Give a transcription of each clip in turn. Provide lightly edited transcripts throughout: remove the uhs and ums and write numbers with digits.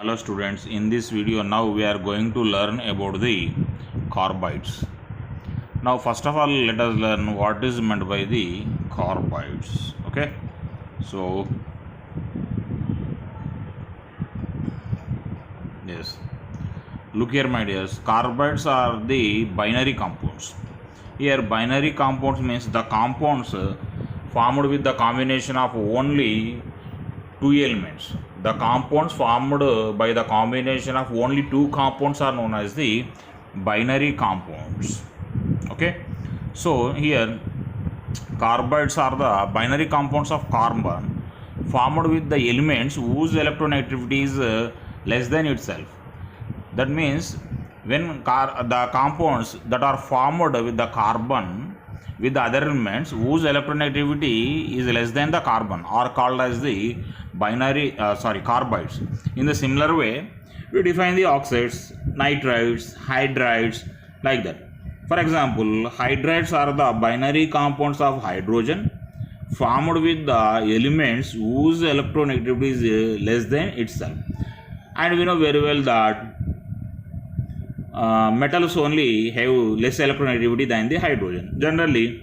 Hello students, in this video now we are going to learn about the carbides. Now first of all let us learn what is meant by the carbides. Okay, so yes, look here my dears, carbides are the binary compounds. Here binary compounds means the compounds formed with the combination of only two elements. The compounds formed by the combination of only two compounds are known as the binary compounds. Okay, so here carbides are the binary compounds of carbon formed with the elements whose electronegativity is less than itself. That means when the compounds that are formed with the carbon with the other elements whose electronegativity is less than the carbon are called as the carbides. In the similar way, we define the oxides, nitrides, hydrides, like that. For example, hydrides are the binary compounds of hydrogen formed with the elements whose electronegativity is less than itself. And we know very well that metals only have less electronegativity than the hydrogen. Generally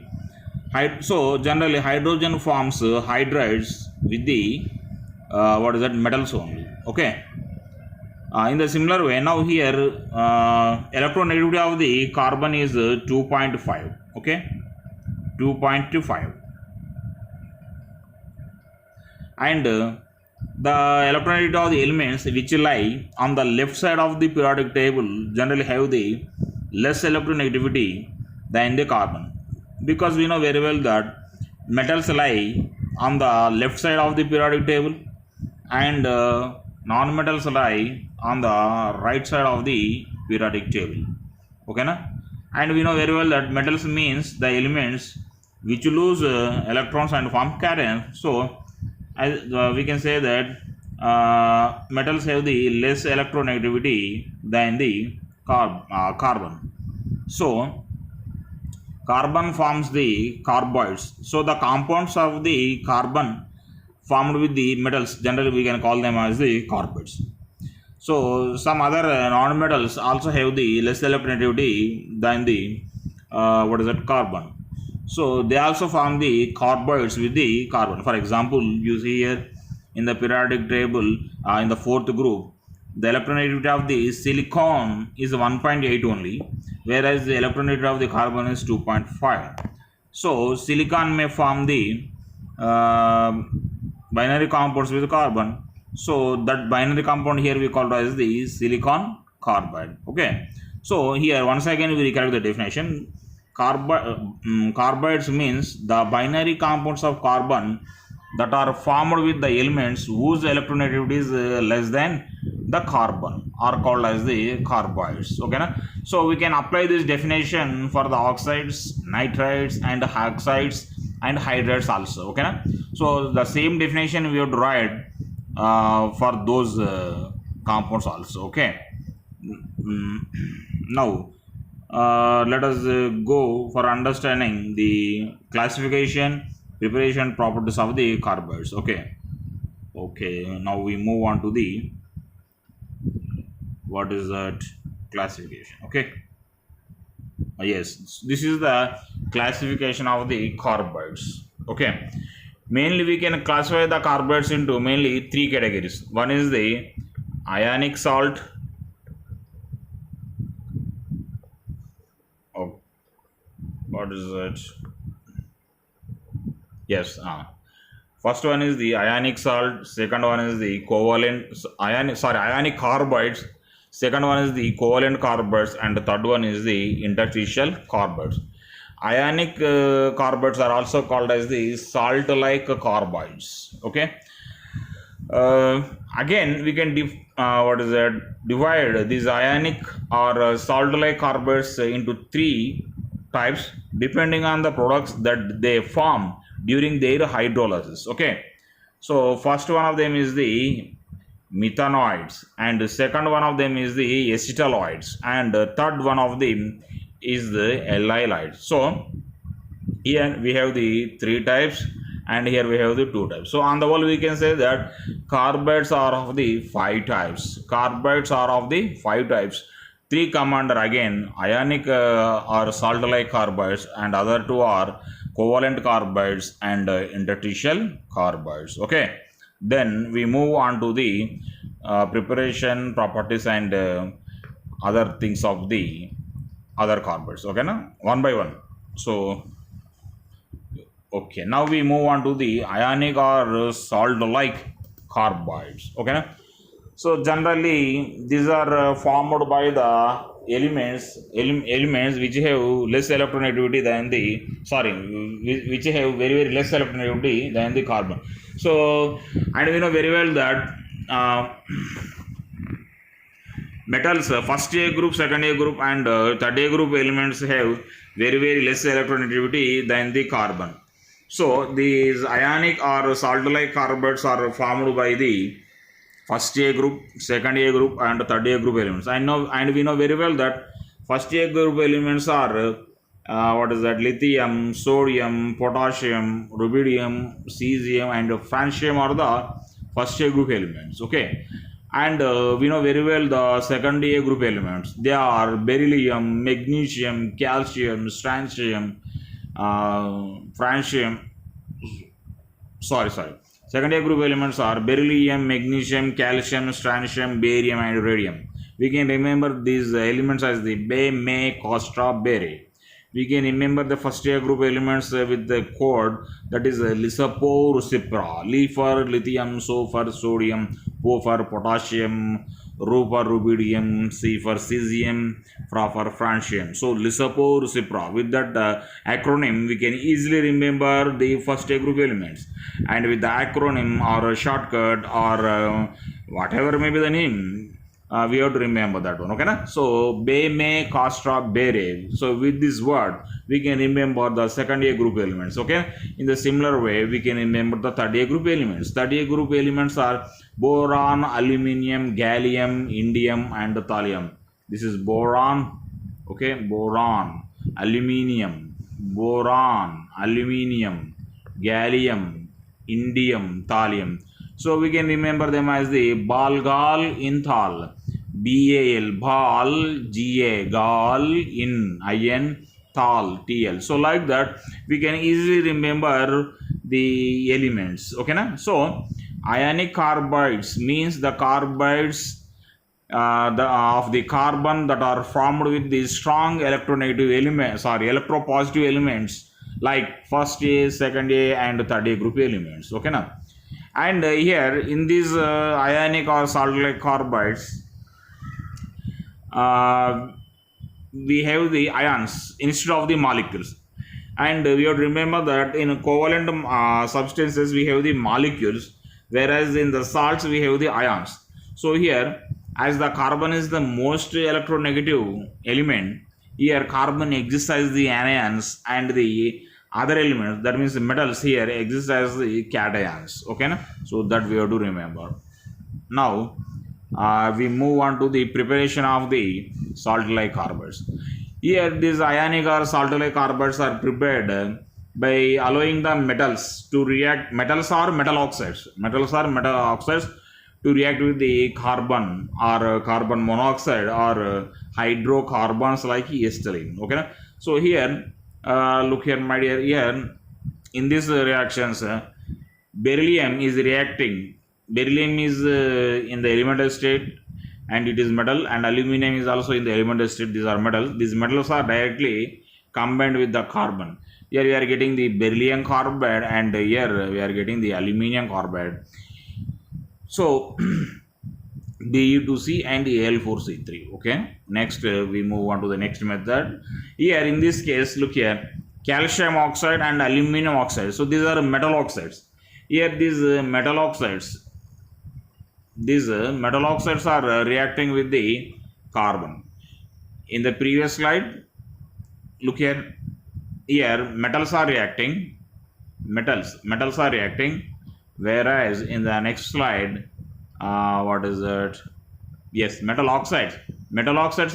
hydrogen forms hydrides with the metals only. Okay. In the similar way, now here electronegativity of the carbon is 2.5. Okay, 2.25, and the electronegativity of the elements which lie on the left side of the periodic table generally have the less electronegativity than the carbon, because we know very well that metals lie on the left side of the periodic table and non-metals lie on the right side of the periodic table. Okay na? And we know very well that metals means the elements which lose electrons and form cations. So we can say that metals have the less electronegativity than the carbon. So carbon forms the carbides. So the compounds of the carbon formed with the metals generally we can call them as the carbides. So some other non-metals also have the less electronegativity than the carbon. So they also form the carbides with the carbon. For example, you see here in the periodic table in the fourth group, the electronegativity of the silicon is 1.8 only, whereas the electronegativity of the carbon is 2.5. So silicon may form the binary compounds with carbon. So that binary compound here we call it as the silicon carbide. Okay. So here once again we recollect the definition. Carbides means the binary compounds of carbon that are formed with the elements whose electronegativity is less than the carbon are called as the carbides. Okay na? So we can apply this definition for the oxides, nitrides and oxides and hydrides also. Okay na? So the same definition we have to write for those compounds also. Okay. Now let us go for understanding the classification, preparation, properties of the carbides. Okay. Now we move on to the what is that classification. Okay. Yes, this is the classification of the carbides. Okay. Mainly we can classify the carbides into mainly three categories. One is the ionic salt. Oh, what is that? Yes. First one is the ionic salt. Second one is the ionic carbides. Second one is the covalent carbides, and the third one is the interstitial carbides. Ionic carbides are also called as the salt-like carbides. Okay. Again, we can divide these ionic or salt-like carbides into three types depending on the products that they form during their hydrolysis. Okay. So first one of them is the methanoids, and the second one of them is the acetyloids, and the third one of them is the allylides. So here we have the three types, and here we have the 2 types. So on the whole we can say that carbides are of the 5 types. Carbides are of the 5 types. 3 come under again ionic or salt-like carbides, and other 2 are covalent carbides and interstitial carbides. Okay. Then we move on to the preparation properties and other things of the other carbides. Okay, now one by one. So okay, now we move on to the ionic or salt-like carbides. Okay, so generally these are formed by the elements which have less electronegativity than the which have very less electronegativity than the carbon. So, and we know very well that metals first A group, second A group and third A group elements have very less electronegativity than the carbon. So these ionic or salt-like carbides are formed by the first A group, second A group and third A group elements. And we know very well that first A group elements are what is that? Lithium, sodium, potassium, rubidium, cesium and francium are the first A group elements. Okay. And we know very well the second A group elements. They are beryllium, magnesium, calcium, strontium, francium. Second A group elements are beryllium, magnesium, calcium, strontium, barium and radium. We can remember these elements as the Be, Me, Costa, Bere. We can remember the first A group elements with the code that is Lisapo, Lucipra, Li for lithium, So for sodium, Po for potassium, Ru for rubidium, C for cesium, Fra for francium. So Lisapo, Lucipra. With that acronym, we can easily remember the first A group elements. And with the acronym or a shortcut or whatever may be the name, we have to remember that one. Okay, na? So Be, Me, Costa, Bere. So with this word we can remember the second A group elements. Okay, in the similar way we can remember the third A group elements. Third A group elements are boron, aluminium, gallium, indium and thallium. This is boron. Okay, boron, aluminium, gallium, indium, thallium. So we can remember them as the Bal, Gal, Inthal, BAL, Bal, GA, Gal, In, Thal, TL. So like that we can easily remember the elements. Okay, na? So ionic carbides means the carbides of the carbon that are formed with the strong electronegative elements, electropositive elements like first A, second A and third A group elements. Okay, na? And here in these ionic or salt-like carbides, we have the ions instead of the molecules. And we have to remember that in covalent substances we have the molecules, whereas in the salts we have the ions. So here, as the carbon is the most electronegative element, here carbon exists as the anions and the other elements, that means the metals here exist as the cations. Okay, na? So that we have to remember. Now we move on to the preparation of the salt-like carbides. Here these ionic or salt-like carbides are prepared by allowing the metals to react. Metals are metal oxides to react with the carbon or carbon monoxide or hydrocarbons like acetylene. Okay, na? So here look here my dear, here in these reactions beryllium is reacting. Beryllium is in the elemental state and it is metal, and aluminum is also in the elemental state. These are metals. These metals are directly combined with the carbon. Here we are getting the beryllium carbide and here we are getting the aluminum carbide. So Bu2C and Al4C3. Okay, next we move on to the next method. Here in this case, look here, calcium oxide and aluminum oxide. So these are metal oxides. Here these metal oxides are reacting with the carbon. In the previous slide, look here, metals are reacting, whereas in the next slide, what is it? Yes, metal oxides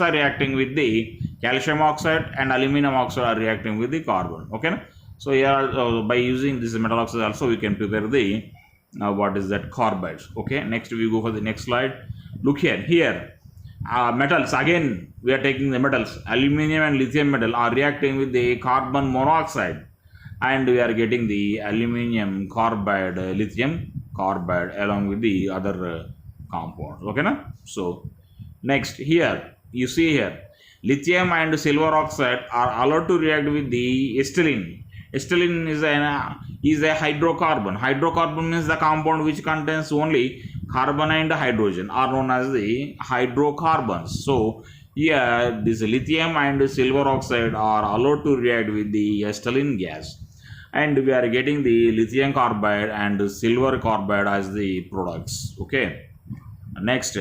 are reacting with the calcium oxide and aluminum oxide are reacting with the carbon. Okay, So here by using this metal oxide also we can prepare the what is that, carbides. Okay, next we go for the next slide. Look here, metals again, we are taking the metals. Aluminum and lithium metal are reacting with the carbon monoxide, and we are getting the aluminum carbide, lithium carbide along with the other compounds. Okay, na? So next here you see here, lithium and silver oxide are allowed to react with the acetylene. Acetylene is a hydrocarbon. Hydrocarbon means the compound which contains only carbon and hydrogen are known as the hydrocarbons. So here this lithium and silver oxide are allowed to react with the acetylene gas, and we are getting the lithium carbide and silver carbide as the products. Okay, next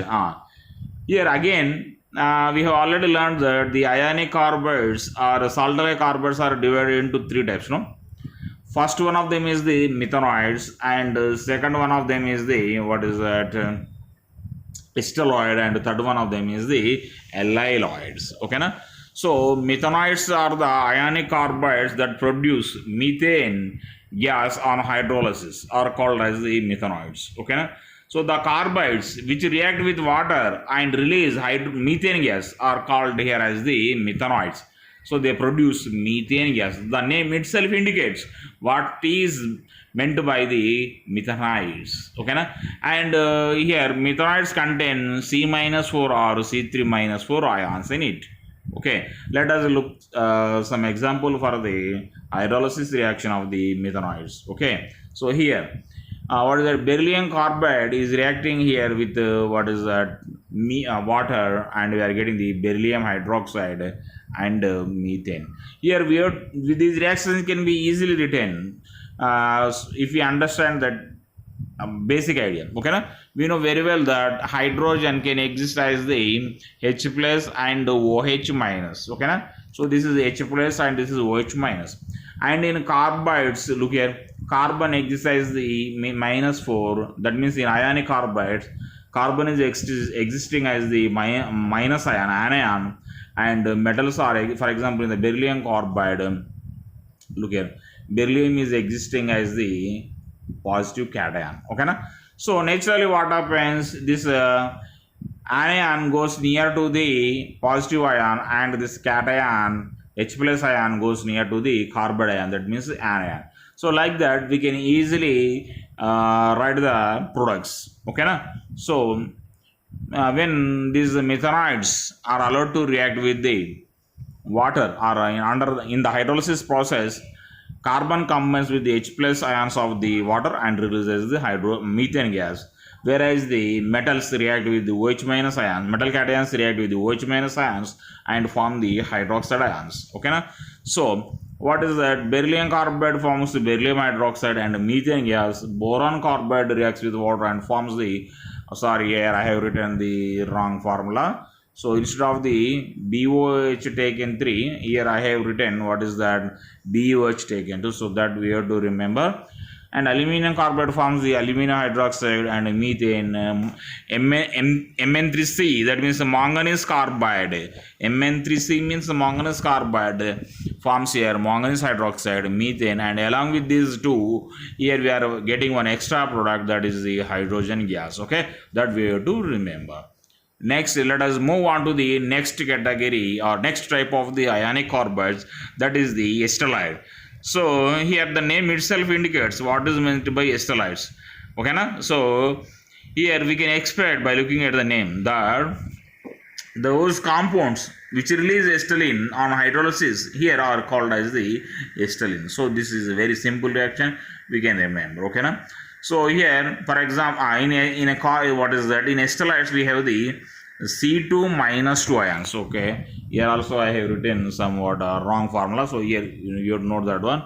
here again we have already learned that the ionic carbides or salt-alloy carbides are divided into three types, no? First one of them is the methanoids, and second one of them is the what is that, stelloid, and third one of them is the allyloids. Okay, na? So methanoids are the ionic carbides that produce methane gas on hydrolysis, are called as the methanoids. Okay, na? So the carbides which react with water and release methane gas are called here as the methanoids. So they produce methane gas. The name itself indicates what is meant by the methanoids. Okay, na? And here methanoids contain C-4 or C3-4 ions in it. Okay, let us look some example for the hydrolysis reaction of the methanoids. Okay, so here what is that, beryllium carbide is reacting here with what is that, water, and we are getting the beryllium hydroxide and methane. Here we are, these reactions can be easily written if we understand that basic idea. Okay, na? We know very well that hydrogen can exist as the H plus and OH minus. Okay, na? So this is H plus and this is OH minus. And in carbides, look here, carbon exists as the -4. That means in ionic carbides, carbon is existing as the minus anion, and metals are, for example, in the beryllium carbide, look here, beryllium is existing as the positive cation. Okay, na? So naturally what happens, this anion goes near to the positive ion, and this cation H plus ion goes near to the carbide ion, that means anion. So like that we can easily write the products. Okay, na? So when these methanoids are allowed to react with the water or in the hydrolysis process, carbon combines with the H plus ions of the water and releases the methane gas, whereas the metals react with the OH minus ions, metal cations react with the OH minus ions and form the hydroxide ions. Okay, na? So what is that, beryllium carbide forms the beryllium hydroxide and methane gas. Boron carbide reacts with water and forms the, sorry, here I have written the wrong formula. So instead of the BOH taken 3, here I have written what is that, BOH taken 2, so that we have to remember. And aluminum carbide forms the aluminum hydroxide and methane. Mn3C, that means manganese carbide. Mn3C means manganese carbide forms here manganese hydroxide, methane, and along with these two, here we are getting one extra product, that is the hydrogen gas. Okay, that we have to remember. Next, let us move on to the next category or next type of the ionic carbides, that is the stelloid. So here the name itself indicates what is meant by stelloids. Okay, na? So here we can expect by looking at the name that those compounds which release acetylene on hydrolysis here are called as the acetylene. So this is a very simple reaction, we can remember. Okay, na? So here, for example, in a what is that, in stelloids we have the C2-2 ions. Okay, here also I have written somewhat wrong formula, so here you note that one,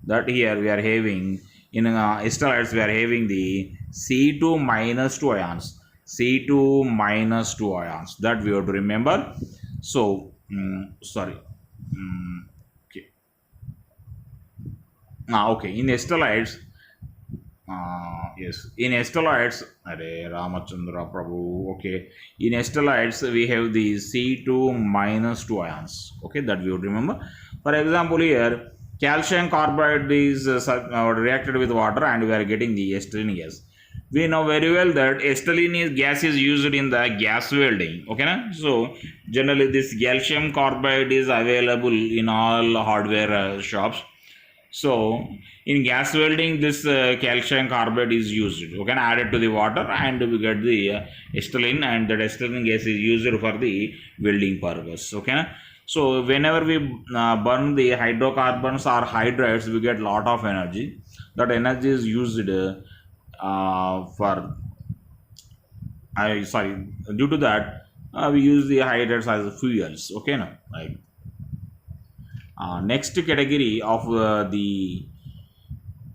that here we are having in stelloids we are having the C2-2 ions, C2-2 ions, that we have to remember. So sorry, okay, okay, in stelloids, yes, in stelloids, Ramachandra Prabhu, okay, in stelloids we have the C2-2 ions. Okay, that we would remember. For example, here calcium carbide is reacted with water and we are getting the acetylene gas. We know very well that acetylene gas is used in the gas welding. Okay, na? So generally this calcium carbide is available in all hardware shops. So in gas welding, this calcium carbide is used. Okay, added to the water and we get the acetylene, and that acetylene gas is used for the welding purpose. Okay, so whenever we burn the hydrocarbons or hydrates, we get lot of energy. That energy is used due to that we use the hydrates as fuels. Okay, now like next category of the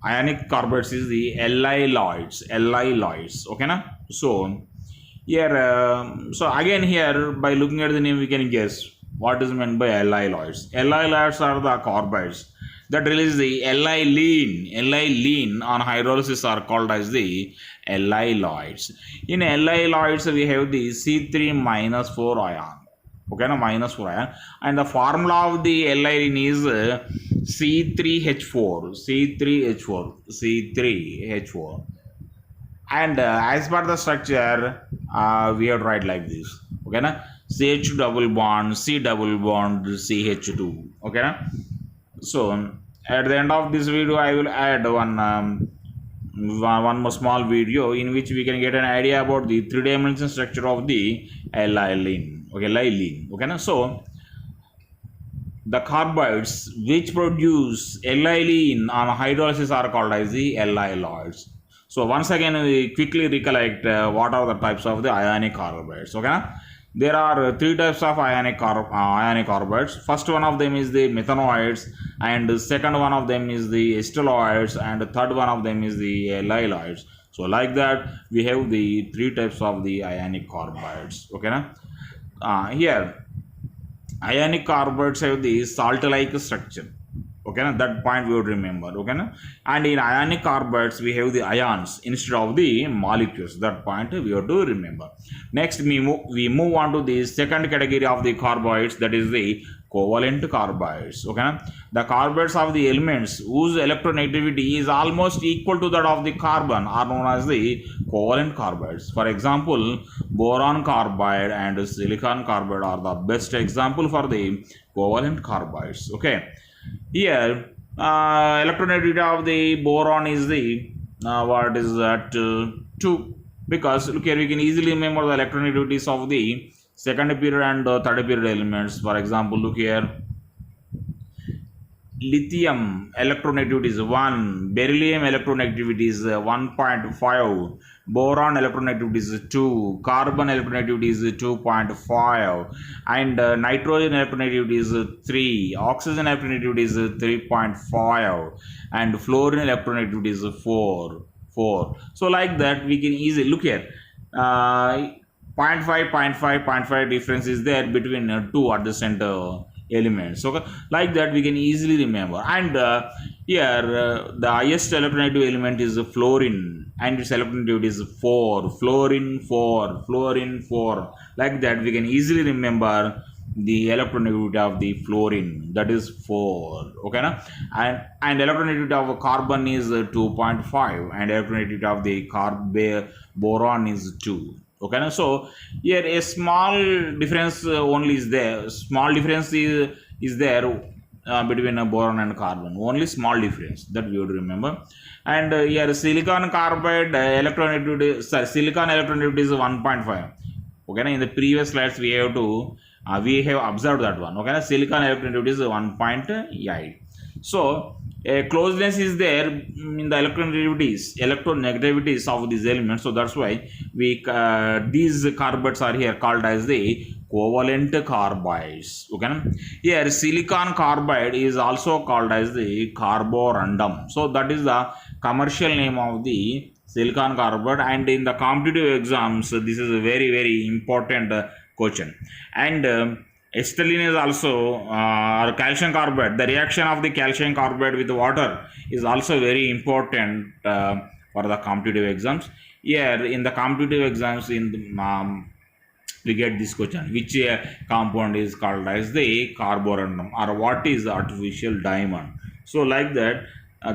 ionic carbides is the allyloids. Okay, na? So here so again here by looking at the name we can guess what is meant by allyloids. Allyloids are the carbides that release the Li on hydrolysis are called as the allyloids. In allyloids we have the C3-4 ion. Okay, no, -4 ion, and the formula of the Li is C3H4, and as per the structure we have to write like this. Okay, na? CH double bond, C double bond, CH2. Okay, na? So at the end of this video I will add one more small video in which we can get an idea about the three-dimensional structure of the aniline. Okay, aniline. Okay, na? So the carbides which produce aniline on hydrolysis are called as the allyloids. So once again we quickly recollect what are the types of the ionic carbides. Okay, na? There are three types of ionic carbides. First one of them is the methanoids, and the second one of them is the esteroids, and the third one of them is the allyloids. So like that we have the three types of the ionic carbides. Okay, na? Here ionic carbides have the salt-like structure. Okay, na? That point we would remember. Okay, na? And in ionic carbides we have the ions instead of the molecules. That point we have to remember. Next we move on to the second category of the carbides, that is the covalent carbides. Okay, na? The carbides of the elements whose electronegativity is almost equal to that of the carbon are known as the covalent carbides. For example, boron carbide and silicon carbide are the best example for the covalent carbides. Okay, here electronegativity of the boron is the what is that 2, because look here we can easily remember the electronegativities of the second period and third period elements. For example, look here, lithium electronegativity is 1, beryllium electronegativity is 1.5, boron electronegativity is 2, carbon electronegativity is 2.5, and nitrogen electronegativity is 3, oxygen electronegativity is 3.5, and fluorine electronegativity is 4. So like that we can easily look here 0.5 difference is there between two adjacent elements. So like that we can easily remember. And here the highest electronegative element is fluorine, and its electronegativity is 4, fluorine 4. Like that we can easily remember the electronegativity of the fluorine, that is 4. Okay, na? And electronegativity of carbon is 2.5, and electronegativity of the boron is 2. Okay, na? So here a small difference only is there. Small difference is there between a boron and carbon. Only small difference, that we would remember. And here silicon carbide silicon electronegativity is 1.5. Okay, na? In the previous slides we have observed that one. Okay, na? Silicon electronegativity is 1.8. So a closeness is there in the electronegativities of these elements. So that's why we these carbides are here called as the covalent carbides. Okay, na? Here silicon carbide is also called as the carborundum. So that is the commercial name of the silicon carbide, and in the competitive exams this is a very, very important question. And acetylene is also or calcium carbide. The reaction of the calcium carbide with water is also very important for the competitive exams. Here in the competitive exams we get this question, which compound is called as the carborundum, or what is artificial diamond. So like that,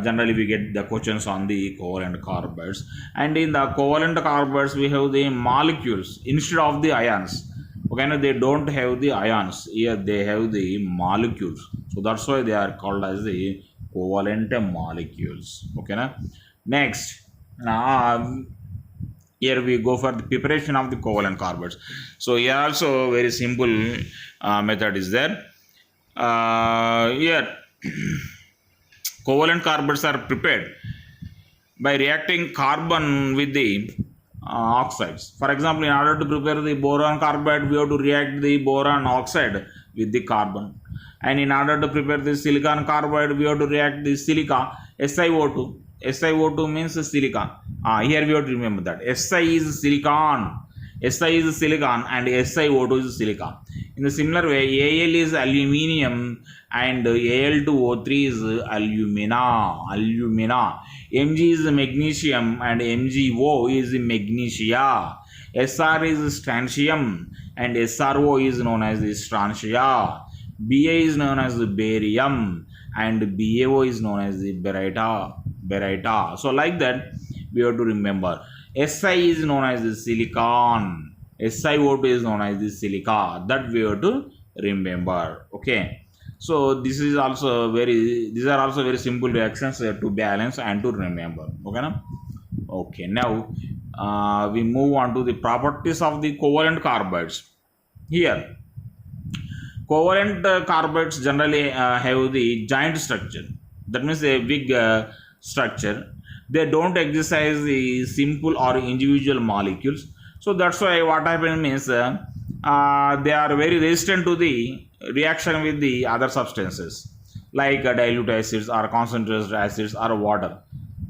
generally we get the questions on the covalent carbides. And in the covalent carbides we have the molecules instead of the ions. Okay, now they don't have the ions, here they have the molecules, so that's why they are called as the covalent molecules. Okay, now next, um, here we go for the preparation of the covalent carbides. So here also very simple method is there. Here covalent carbides are prepared by reacting carbon with the oxides. For example, in order to prepare the boron carbide, we have to react the boron oxide with the carbon. And in order to prepare the silicon carbide, we have to react the silica, SiO2. SiO2 means silica. Here we have to remember that Si is silicon. Si is silicon and SiO2 is silica. In the similar way, Al is aluminium and Al2O3 is alumina. Mg is magnesium and MgO is magnesia. Sr is strontium and SrO is known as strontia. Ba is known as barium and BaO is known as the baryta. So like that we have to remember. Si is known as the silicon. SiO2 is known as the silica. That we have to remember. Okay. So these are also very simple reactions to balance and to remember. Okay, now? Okay, now we move on to the properties of the covalent carbides. Here, covalent carbides generally have the giant structure. That means a big structure. They don't exercise the simple or individual molecules. So that's why what happens means they are very resistant to the reaction with the other substances like dilute acids or concentrated acids or water.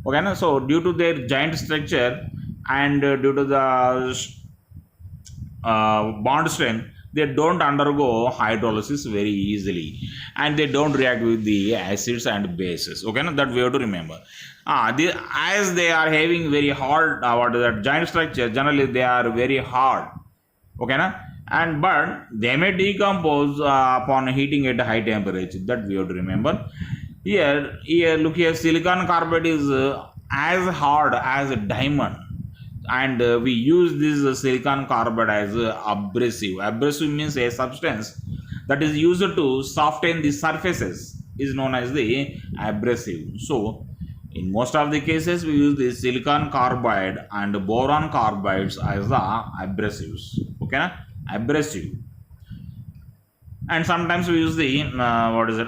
Okay, na? So due to their giant structure and due to the bond strength, they don't undergo hydrolysis very easily and they don't react with the acids and bases. Okay, now that we have to remember. As they are having very hard that giant structure, generally they are very hard. Okay, na? And but they may decompose upon heating at high temperature. That we have to remember. Here look here, silicon carbide is as hard as a diamond, and we use this silicon carbide as abrasive. Abrasive means a substance that is used to soften the surfaces is known as the abrasive. So in most of the cases we use the silicon carbide and boron carbides as the abrasives. Okay, na? Abrasive. And sometimes we use the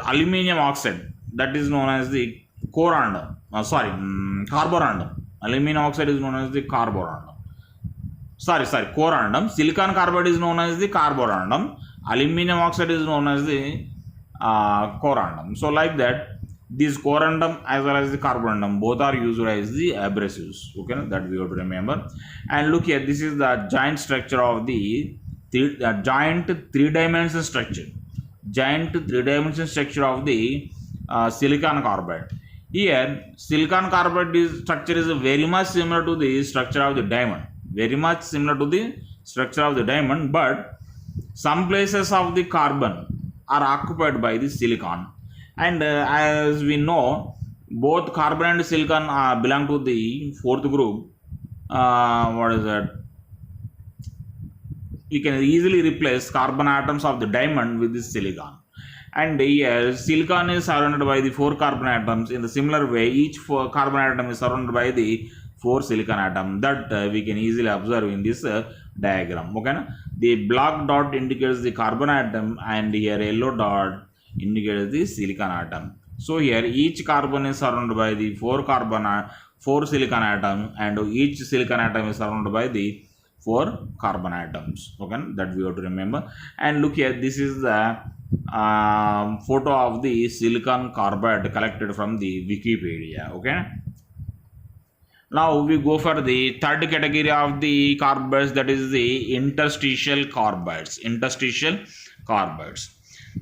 aluminium oxide, that is known as the carborundum. Aluminium oxide is known as the carborundum. Corundum. Silicon carbide is known as the carborundum. Aluminium oxide is known as the corundum. So like that, these corundum as well as the carborundum both are used as the abrasives. Okay, that we have to remember. And look here, this is the giant structure of the giant three-dimensional structure. Of the silicon carbide. Here, silicon carbide structure is very much similar to the structure of the diamond. But some places of the carbon are occupied by the silicon. And as we know, both carbon and silicon belong to the fourth group. We can easily replace carbon atoms of the diamond with the silicon. And here silicon is surrounded by the 4 carbon atoms. In the similar way, each carbon atom is surrounded by the 4 silicon atoms. That we can easily observe in this diagram. Okay, na? The black dot indicates the carbon atom and here yellow dot indicates the silicon atom. So here each carbon is surrounded by the 4 silicon atoms, and each silicon atom is surrounded by the 4 carbon atoms. Okay, that we have to remember. And look here, this is the photo of the silicon carbide collected from the Wikipedia. Okay, now we go for the third category of the carbides, that is the interstitial carbides.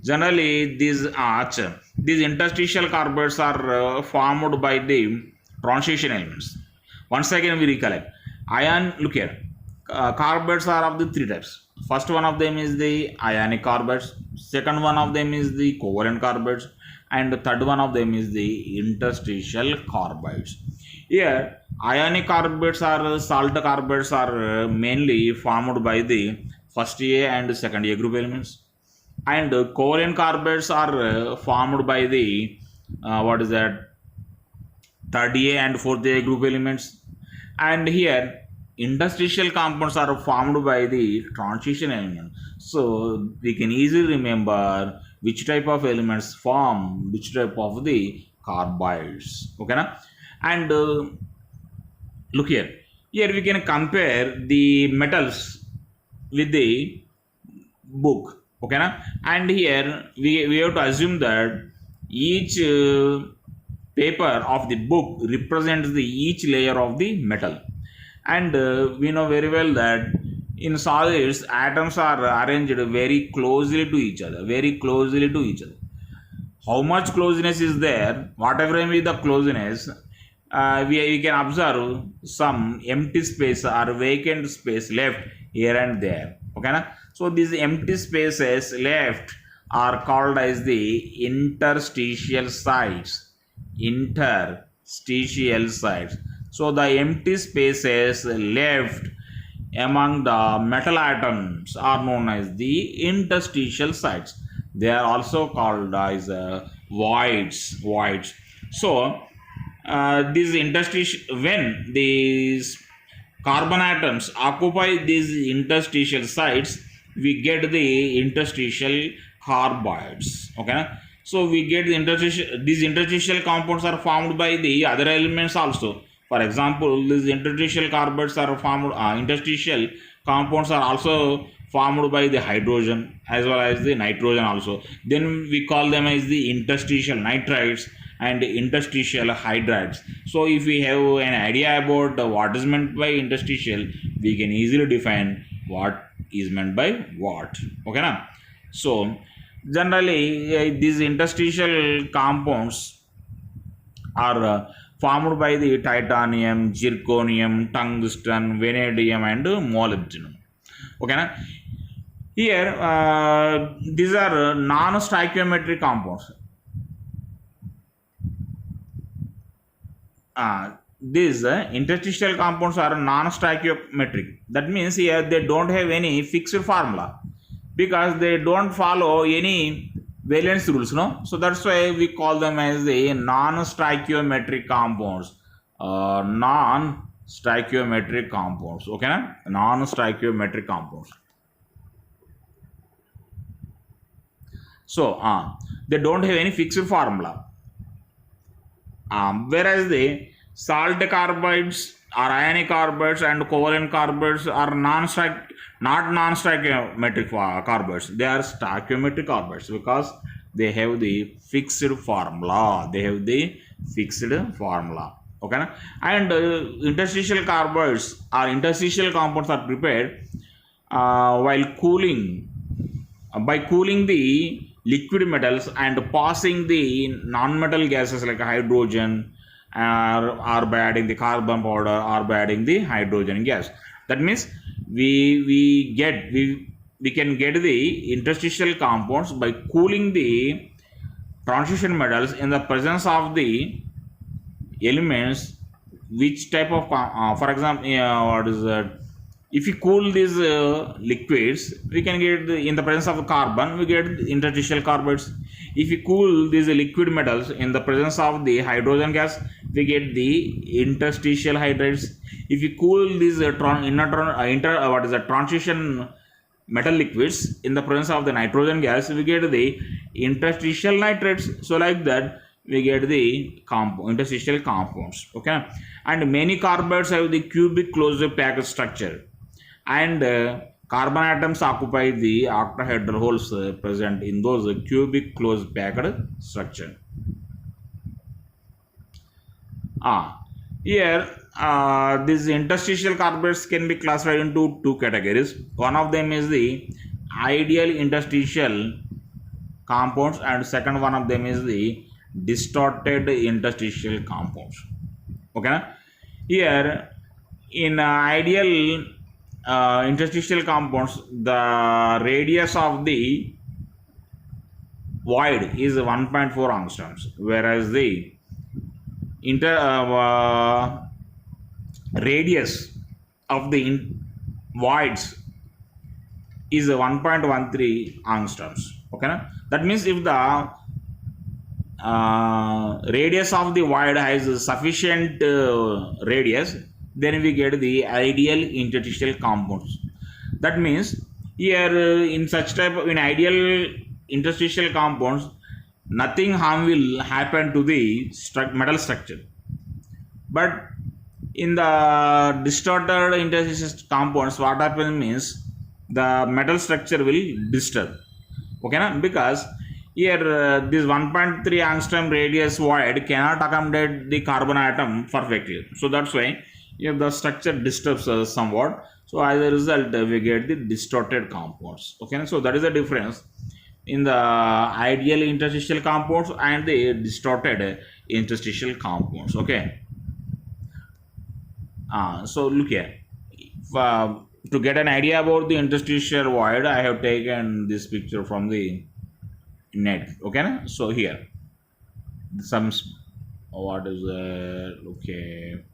Generally these interstitial carbides are formed by the transition elements. Once again we recollect. Look here, carbides are of the 3 types. First one of them is the ionic carbides, second one of them is the covalent carbides, and the third one of them is the interstitial carbides. Here, ionic carbides or salt carbides are mainly formed by the first A and second A group elements, and covalent carbides are formed by the what is that, third A and fourth A group elements. And here interstitial compounds are formed by the transition element. So we can easily remember which type of elements form which type of the carbides. Okay na? And look here. Here we can compare the metals with the book. Okay na? And here we have to assume that each paper of the book represents the each layer of the metal. And we know very well that in solids atoms are arranged very closely to each other, How much closeness is there? Whatever may be the closeness, we can observe some empty space or vacant space left here and there. Okay na? So these empty spaces left are called as the interstitial sites. So the empty spaces left among the metal atoms are known as the interstitial sites. They are also called as voids. So these interstitial, when these carbon atoms occupy these interstitial sites, we get the interstitial carbides. Okay. So we get the interstitial. These interstitial compounds are formed by the other elements also. For example, these interstitial carbides are formed. Interstitial compounds are also formed by the hydrogen as well as the nitrogen also. Then we call them as the interstitial nitrides and interstitial hydrides. So if we have an idea about what is meant by interstitial, we can easily define what is meant by what. Okay na? So generally these interstitial compounds are formed by the titanium, zirconium, tungsten, vanadium and molybdenum. Okay na? Here these are non-stoichiometric compounds. These interstitial compounds are non-stoichiometric. That means here they don't have any fixed formula because they don't follow any valence rules, no? So that's why we call them as the non-stoichiometric compounds. Non-stoichiometric compounds. Okay, na? Non-stoichiometric compounds. So they don't have any fixed formula. Whereas the salt carbides or ionic carbides and covalent carbides are not non-stoichiometric carbides. They are stoichiometric carbides because they have the fixed formula. Okay, na? And interstitial carbides or interstitial compounds are prepared while cooling by cooling the liquid metals and passing the non-metal gases like hydrogen or by adding the carbon powder or by adding the hydrogen gas. That means we can get the interstitial compounds by cooling the transition metals in the presence of the elements which type of for example what is that, if you cool these liquids, we can get in the presence of carbon, we get interstitial carbides. If you cool these liquid metals in the presence of the hydrogen gas, we get the interstitial hydrides. If you cool these transition metal liquids in the presence of the nitrogen gas, we get the interstitial nitrates. So like that, we get the interstitial compounds. Okay, and many carbides have the cubic closed package structure. And carbon atoms occupy the octahedral holes present in those cubic closed packed structure. Here these interstitial carbides can be classified into two categories. One of them is the ideal interstitial compounds and second one of them is the distorted interstitial compounds. Okay, here in ideal interstitial compounds, the radius of the void is 1.4 angstroms, whereas the inter radius of the voids is 1.13 angstroms. Okay, na? That means if the radius of the void has sufficient radius, then we get the ideal interstitial compounds. That means here in such type of in ideal interstitial compounds, nothing harm will happen to the metal structure. But in the distorted interstitial compounds, what happens means the metal structure will disturb. Okay, na? Because here this 1.3 angstrom radius void cannot accommodate the carbon atom perfectly. So that's why if the structure disturbs somewhat, so as a result we get the distorted compounds. Okay, so that is the difference in the ideal interstitial compounds and the distorted interstitial compounds. Okay. So look here. To get an idea about the interstitial void, I have taken this picture from the net. Okay, na? So here some what is that? Okay.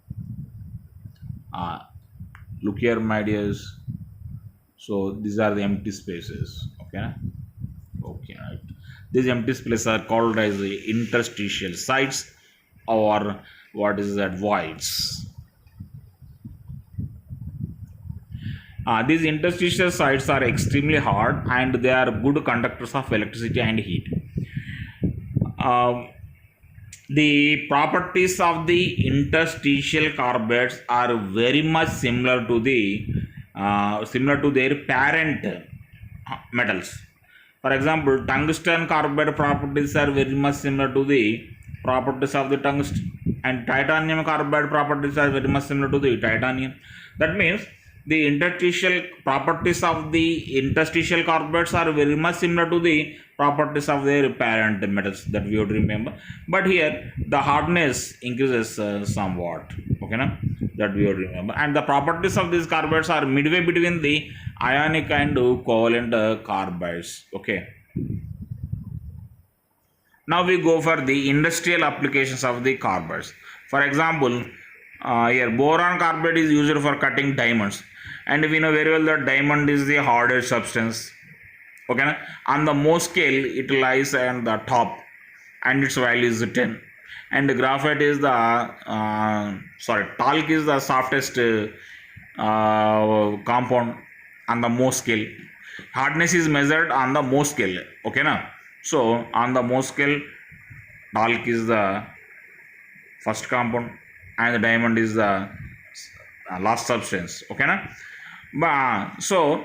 Look here, my dears. So these are the empty spaces. Okay, na? Okay, right. These empty spaces are called as the interstitial sites, or what is that, voids. These interstitial sites are extremely hard and they are good conductors of electricity and heat. The properties of the interstitial carbettes are very much similar to their parent metals. For example, tungsten carbide properties are very much similar to the properties of the tungsten, and titanium carbide properties are very much similar to the titanium. That means the interstitial properties of the interstitial carbettes are very much similar to the properties of their parent metals, that we would remember. But here the hardness increases somewhat. Okay, na? That we would remember. And the properties of these carbettes are midway between the ionic and covalent carbides. Okay. Now we go for the industrial applications of the carbides. For example, here boron carbide is used for cutting diamonds, and we know very well that diamond is the hardest substance. Okay, na? On the Mohs scale it lies on the top and its value is 10, and graphite is the talc is the softest compound on the Mohs scale. Hardness is measured on the Mohs scale. Okay, na? So on the Mohs scale, talc is the first compound and the diamond is the last substance. Okay, na? So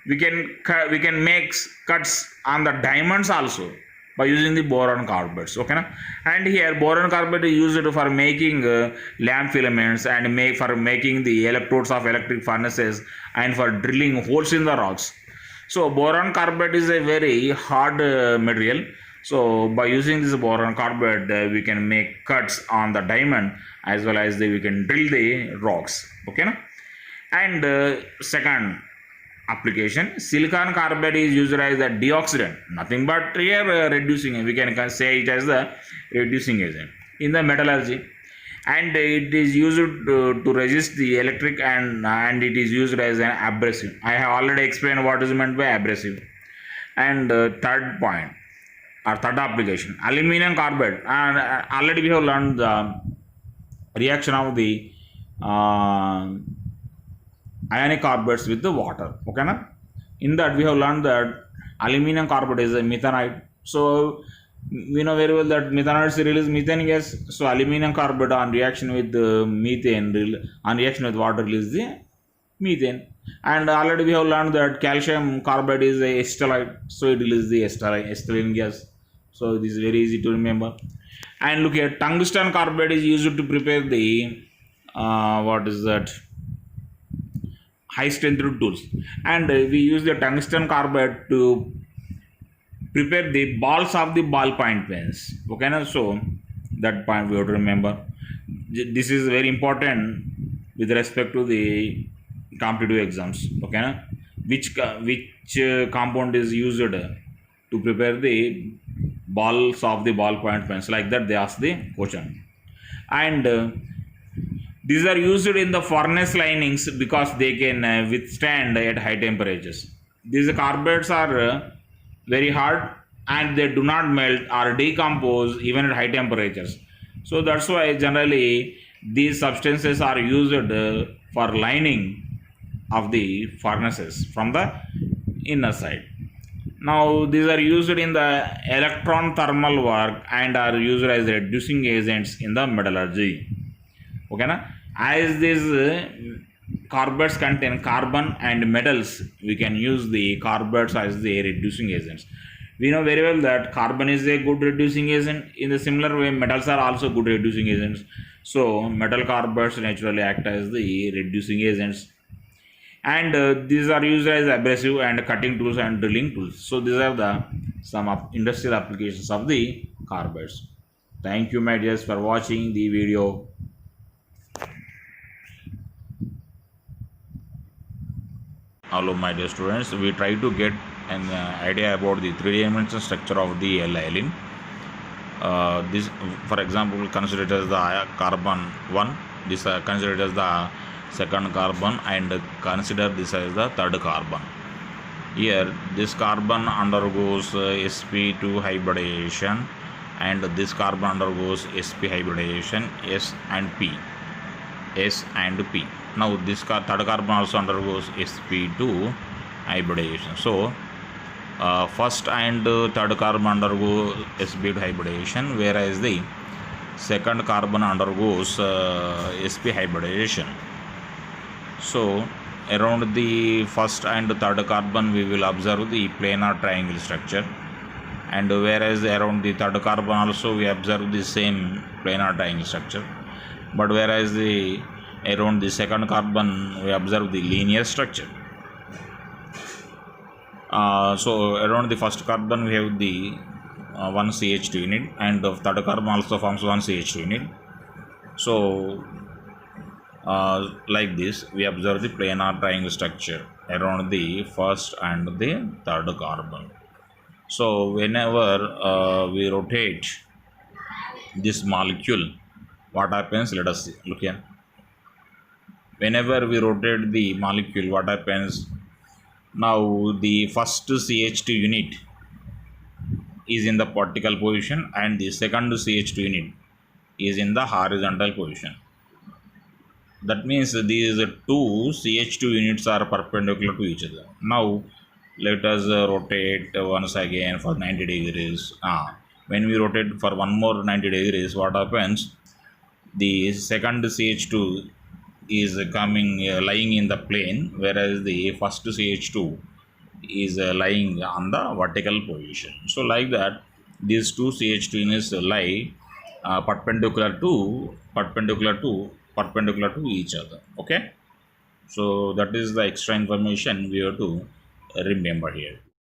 we can make cuts on the diamonds also by using the boron carbides. Okay, na? And here boron carbide is used for making lamp filaments and for making the electrodes of electric furnaces and for drilling holes in the rocks. So boron carbide is a very hard material. So by using this boron carbide, we can make cuts on the diamond as well as we can drill the rocks. Okay, na? And second application, silicon carbide is used as a deoxidant, nothing but here reducing. We can say it as the reducing agent in the metallurgy, and it is used to resist the electric and it is used as an abrasive. I have already explained what is meant by abrasive. And third point or third application, aluminum carbide, and already we have learned the reaction of the ionic carbides with the water. Okay, na? In that we have learned that aluminum carbide is a methanide. So we know very well that methanoids release methane gas. So aluminum carbide on reaction with on reaction with water release the methane. And already we have learned that calcium carbide is a stellite, so it releases the stellene gas. So this is very easy to remember. And look here, tungsten carbide is used to prepare the high strength tools, and we use the tungsten carbide to prepare the balls of the ballpoint pens. Okay, na? So that point we have to remember. This is very important with respect to the competitive exams. Okay, na? Which compound is used to prepare the balls of the ballpoint pens. Like that, they ask the question. And these are used in the furnace linings because they can withstand at high temperatures. These carburetors are very hard and they do not melt or decompose even at high temperatures. So that's why generally these substances are used for lining of the furnaces from the inner side. Now these are used in the electron thermal work and are used as reducing agents in the metallurgy. Okay na? As these carburetors contain carbon and metals, we can use the carburetors as the reducing agents. We know very well that carbon is a good reducing agent. In the similar way, metals are also good reducing agents. So metal carburetors naturally act as the reducing agents. And these are used as abrasive and cutting tools and drilling tools. So these are the some industrial applications of the carburetors. Thank you, my dears, for watching the video. Hello, my dear students. We try to get an idea about the three-dimensional structure of the alkyl. This, for example, consider it as the carbon 1. This consider it as the second carbon, and consider this as the third carbon. Here, this carbon undergoes sp2 hybridization, and this carbon undergoes sp hybridization, S and P. Now this third carbon also undergoes sp2 hybridization. So first and third carbon undergo sp2 hybridization, whereas the second carbon undergoes sp hybridization. So around the first and third carbon we will observe the planar triangle structure, and whereas around the third carbon also we observe the same planar triangle structure, but whereas around the second carbon we observe the linear structure. So around the first carbon we have the one CH2 unit, and the third carbon also forms one CH2 unit. So like this we observe the planar triangle structure around the first and the third carbon. So whenever we rotate this molecule, what happens? Let us see. Look here. Whenever we rotate the molecule, what happens? Now the first CH2 unit is in the vertical position and the second CH2 unit is in the horizontal position. That means these two CH2 units are perpendicular to each other. Now let us rotate once again for 90 degrees. When we rotate for one more 90 degrees, what happens? The second CH2 is coming lying in the plane, whereas the first CH2 is lying on the vertical position. So like that, these two CH2 units lie perpendicular to each other. Okay, so that is the extra information we have to remember here.